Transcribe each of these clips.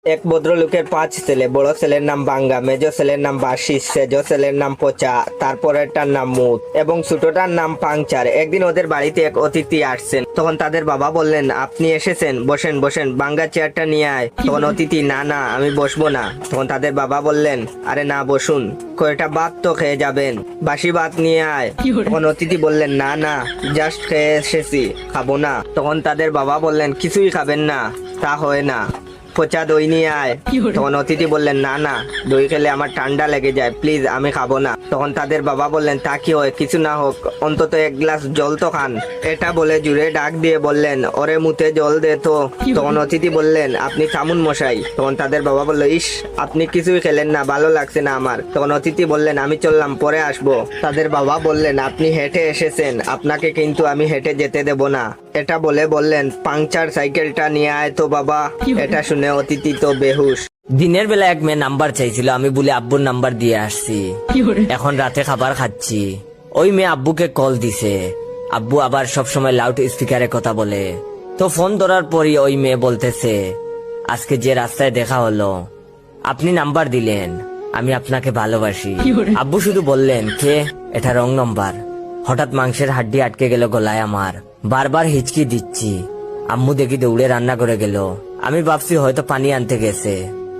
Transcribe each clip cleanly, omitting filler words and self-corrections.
এক ভদ্রলোকের 5 ছেলে। বড় ছেলের নাম বাঙ্গা, মেজ ছেলের নাম বাসি, সেজ ছেলের নাম পচা, তারপরেরটার নাম মুত এবং ছোটটার নাম পাংচার। একদিন ওদের বাড়িতে এক অতিথি আসছেন। তখন তাদের বাবা বললেন, আপনি এসেছেন, বসেন বসেন, বাঙ্গা চেয়ারটা নিয়ে আয়। তখন অতিথি, না না আমি বসবো না। তখন তাদের বাবা বললেন, আরে না বসুন, কয়টা ভাত তো খেয়ে যাবেন, বাসি ভাত নিয়ে আয়। তখন অতিথি বললেন, না না জাস্ট খেয়ে এসেছি, খাবো না। তখন তাদের বাবা বললেন, কিছুই খাবেন না? তা হয় না, পচা দই নিয়ে আয়। তখন অতিথি বললেন, না না, দই খেলে আমার ঠান্ডা লেগে যায়, প্লিজ আমি খাবো না। তখন তাদের বাবা বললেন, তা কি হয়, কিছু না হোক, অন্তত এক গ্লাস জল তো খান। এটা বলে জুড়ে ডাক দিয়ে বললেন, ওরে মুতে জল দে তো। তখন অতিথি বললেন, আপনি থামুন মশাই। তখন তাদের বাবা বলল, ইস আপনি কিছুই খেলেন না, ভালো লাগছে না আমার। তখন অতিথি বললেন, আমি চললাম, পরে আসবো। তাদের বাবা বললেন, আপনি হেঁটে এসেছেন, আপনাকে কিন্তু আমি হেঁটে যেতে দেব না। এটা বলে বললেন, পাংচার সাইকেলটা নিয়ে আয় তো বাবা। এটা শুনে অতিথি তো বেহুশ। দিনের বেলা এক মেয়ে নাম্বার চাইছিল, আমি বলে আব্বুর নাম্বার দিয়ে আসছি। এখন রাতে খাবার খাচ্ছি, ওই মেয়ে আব্বুকে কল দিছে। আব্বু আবার সব সময় লাউড স্পিকারে কথা বলে। তো ফোন ধরার পরই ওই মেয়ে বলতেছে, আজকে যে রাস্তায় দেখা হলো, আপনি নাম্বার দিলেন, আমি আপনাকে ভালোবাসি। আব্বু শুধু বললেন, কে? এটা রং নাম্বার। হঠাৎ মাংসের হাড্ডি আটকে গেল গলায় আমার, বারবার হিচকি দিচ্ছি। আম্মু দেখি দৌড়ে রান্না করে গেল। আমি ভাবছি হয়তো পানি আনতে গেছে।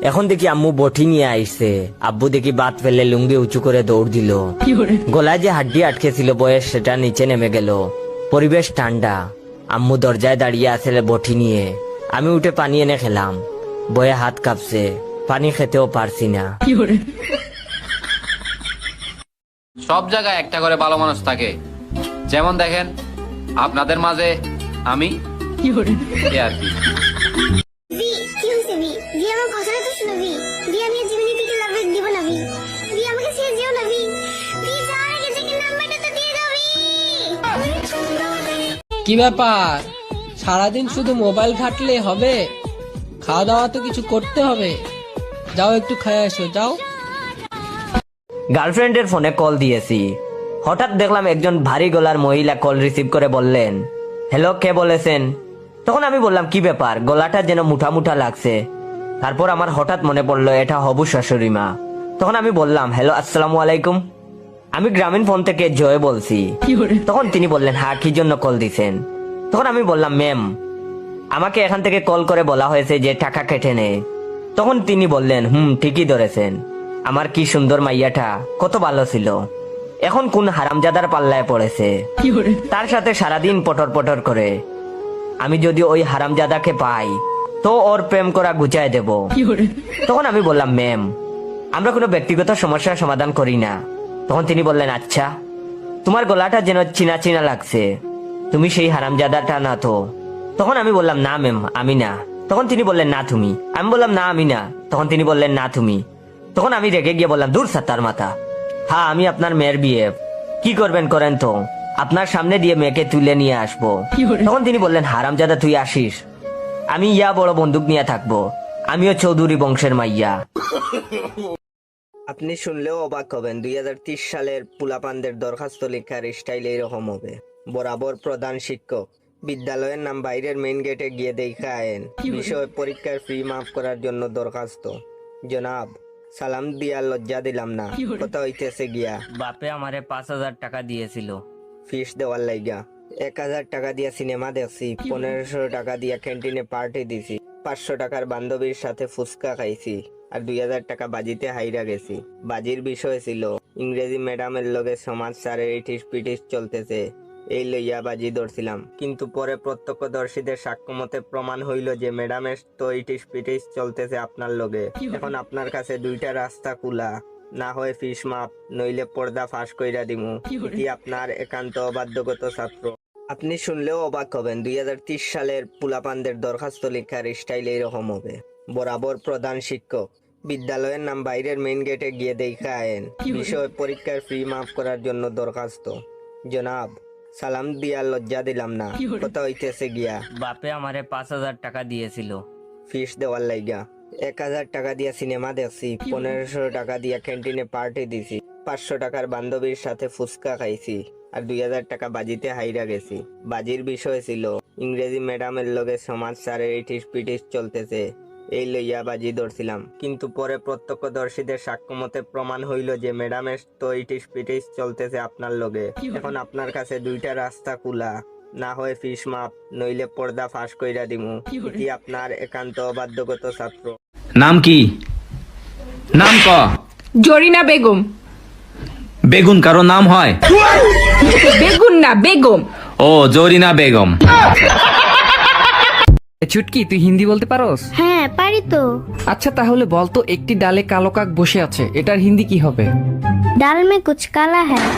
এখন দেখি আম্মু বটি নিয়ে আইছে। আব্বু দেখি বাত ফেলে লুঙ্গি উঁচু করে দৌড় দিল। গলায় যে হাড্ডি আটকে ছিল বয়স, সেটা নিচে নেমে গেল। পরিবেশ ঠান্ডা। আম্মু দরজায় দাঁড়িয়ে আছে বটি নিয়ে। আমি উঠে পানি এনে খেলাম। বয়ে হাত কাঁপছে, পানি খেতেও পারছি না। সব জায়গায় একটা করে ভালো মানুষ থাকে। যেমন দেখেন আপনাদের মাঝে আমি, এই আর কি। ভি, কি হয়েছে ভি? ভি, আমার কথাটা তো শোনো ভি। ভি, আমি আর জীবনে থেকে লাভ দিব না ভি। ভি, আমাকে ছেড়ে যেও না ভি। ভি, যাওয়ার আগে থেকে নাম্বারটা তো দিয়ে দাও ভি। কি ব্যাপার, সারাদিন শুধু মোবাইল ঘাটলে হবে? খাওয়া দাওয়া তো কিছু করতে হবে। যাও একটু খেয়ে আসো, যাও। গার্লফ্রেন্ডের ফোনে কল দিয়েছি। হঠাৎ দেখলাম একজন ভারী গলার মহিলা কল রিসিভ করে বললেন, হ্যালো, কে বলেছেন? তখন আমি বললাম, কি ব্যাপার, গলাটা যেন মুঠা মুঠা লাগছে। তারপর আমার হঠাৎ মনে পড়লো এটা হবু শাশুড়ি মা। তখন আমি বললাম, হ্যালো, আসসালামু আলাইকুম, আমি গ্রামীণ ফোন থেকে জয় বলছি। তখন তিনি বললেন, হ্যাঁ, কি জন্য কল দিছেন? তখন আমি বললাম, ম্যাম, আমাকে এখান থেকে কল করে বলা হয়েছে যে টাকা কেটে নেয়। তখন তিনি বললেন, ঠিকই ধরেছেন, আমার কি সুন্দর মাইয়াটা, কত ভালো ছিল, এখন কোন হারামজাদার পাল্লায় পড়েছে, তার সাথে সারাদিন পটর পটর করে। আমি যদি ওই হারামজাদাকে পাই তো ওর প্রেম করা গুচায় দেব। তখন আমি বললাম, ম্যাম, আমরা কোনো ব্যক্তিগত সমস্যার সমাধান করি না। তখন তিনি বললেন, আচ্ছা, তোমার গলাটা যেন চিনা চিনা লাগছে, তুমি সেই হারামজাদাটা না তো? তখন আমি বললাম, না ম্যাম, আমি না। তখন তিনি বললেন, না তুমি। আমি বললাম, না আমি না। তখন তিনি বললেন, না তুমি। তখন আমি রেগে গিয়ে বললাম, দূর সাত্তার মাথা, হ্যাঁ আমি আপনার মেয়ের বিয়ে, কি করবেন করেন তো, আপনার সামনে দিয়ে মেয়েকে তুলে নিয়ে আসবো। তখন তিনি বললেন, হারামজাদা তুই আসিস, আমি ইয়া বড় বন্দুক নিয়ে থাকবো, আমিও চৌধুরী বংশের মাইয়া। আপনি শুনলেও অবাক হবেন, 2030 সালের পুলাপানদের দরখাস্ত লেখার স্টাইল এইরকম হবে। বরাবর প্রধান শিক্ষক, বিদ্যালয়ের নাম বাইরের মেইন গেটে গিয়ে দেখা আয়েন। বিষয় পরীক্ষার ফি মাফ করার জন্য দরখাস্ত। জনাব, সালাম দিয়া লজ্জা দিলাম না, কথা হইতেছে গিয়া। বাপে আমারে 5,000 টাকা দিয়েছিল। ফিস দেওয়ার লাইগা 1,000 টাকা দিয়া সিনেমা দেখছি, 1500 টাকা দিয়া ক্যান্টিনে পার্টি দিছি, 500 টাকার বান্ধবীর সাথে ফুচকা খাইছি, আর 2,000 টাকা বাজিতে হাইরা গেছি। বাজির বিষয় ছিল ইংরেজি ম্যাডামের লগে সমাজ স্যারের ইটিস পিটিস চলতেছে, এই লইয়া বাজি ধরছিলাম। কিন্তু পরে প্রত্যক্ষদর্শীদের সাক্ষ্য মতে প্রমাণ হইল যে ম্যাডামের তো ইটিস পিটিস চলতেছে আপনার লগে। এখন আপনার কাছে দুইটা রাস্তা খোলা, না হয় ফিস মাপ, নইলে পর্দা ফাঁস কইরা দিমু। এটি আপনার একান্ত অবাধ্যগত ছাত্র। আপনি শুনলেও অবাক হবেন, 2030 সালের পুলাপানদের দরখাস্ত লেখার স্টাইল এইরকম হবে। বরাবর প্রধান শিক্ষক, বিদ্যালয়ের নাম বাইরের মেইন গেটে গিয়ে দেখা আয়েন। বিষয় পরীক্ষার ফি মাফ করার জন্য দরখাস্ত। জনাব, সালাম দিয়া লজ্জা দিলাম না, কথা হইতেছে গিয়া। বাপে আমারে 5,000 টাকা দিয়েছিল। ফিস দেওয়ার লাইগা 1,000 টাকা দিয়া সিনেমা দেখছি, 1500 টাকা দিয়া ক্যান্টিনে পার্টি দিছি, 500 টাকার বান্ধবীর সাথে ফুচকা খাইছি, আর 2,000 টাকা বাজিতে হাইরা গেছি। বাজির বিষয় ছিল ইংরেজি ম্যাডামের লগে সমাজ স্যারের ইটিস পিটিস চলতেছে, এই লইয়া বাজি ধরছিলাম, কিন্তু পরে প্রত্যক্ষদর্শীদের সাক্ষ্য মতে প্রমাণ হইল যে ম্যাডামের তো ইটিস পিটিস চলতেছে আপনার লগে। এখন আপনার কাছে দুইটা রাস্তা খোলা, না হয় ফিস মাপ, নইলে পর্দা ফাঁস কইরা দিমু। এটি আপনার একান্ত অবাধ্যগত ছাত্র। নাম কি? নাম ক। জরিনা বেগম। বেগুন কারো নাম হয়? বেগুন না, বেগম। ও, জরিনা বেগম। চুটকি, তুই হিন্দি বলতে পারোস? হ্যাঁ পারি তো। আচ্ছা তাহলে বলতো, একটি ডালে কালো কাক বসে আছে, এটার হিন্দি কি হবে? ডাল মে কুছ কালা হ্যায়।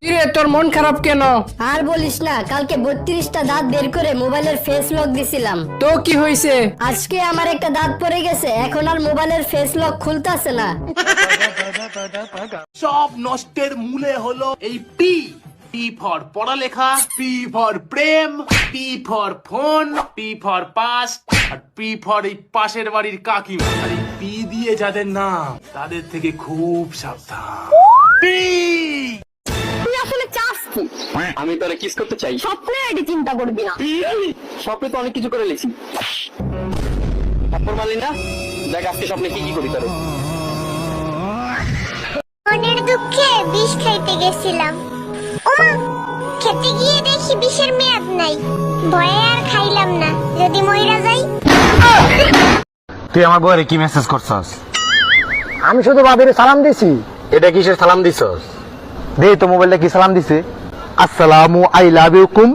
কিরে, তোর মন খারাপ কেন? আর বলিস না, কালকে 32টা দাঁত বের করে মোবাইলের ফেস লক দিছিলাম। তো কি হয়েছে? আজকে আমার একটা দাঁত পড়ে গেছে, এখন আর মোবাইলের ফেস লক খুলতাছে না। সব নষ্টের মূলে হলো এই পি। পি ফর পড়ালেখা, পি ফর প্রেম, P for phone, P for pass, আর পি ফর এই পাশের বাড়ির কাকিমা। আর এই পি দিয়ে যাদের নাম, তাদের থেকে খুব সাবধান। পি। তুই আসলে চাস কি? আমি তোরে কিস করতে চাই। স্বপ্নে এটি চিন্তা করবি না। স্বপ্নে তো অনেক কিছু করে লেছি। থাপ্পড় মারলি না? দেখ আজকে স্বপ্নে কি কি করি তোরে। মনের দুঃখে বিষ খাইতে গেছিলাম, ওমা খেতে গিয়ে দেখি বিষের মেয়াদ নাই। ভয়ে আর খাইলাম না, যদি মইরা যাই। তুই আমার বউরে কি মেসেজ করছস? আমি শুধু ভাবিরে সালাম দিছি। এটা কিসের সালাম দিছস? দে তো মোবাইলটা কি সালাম দিছে? আসসালামু আই লাভ ইউ কুম।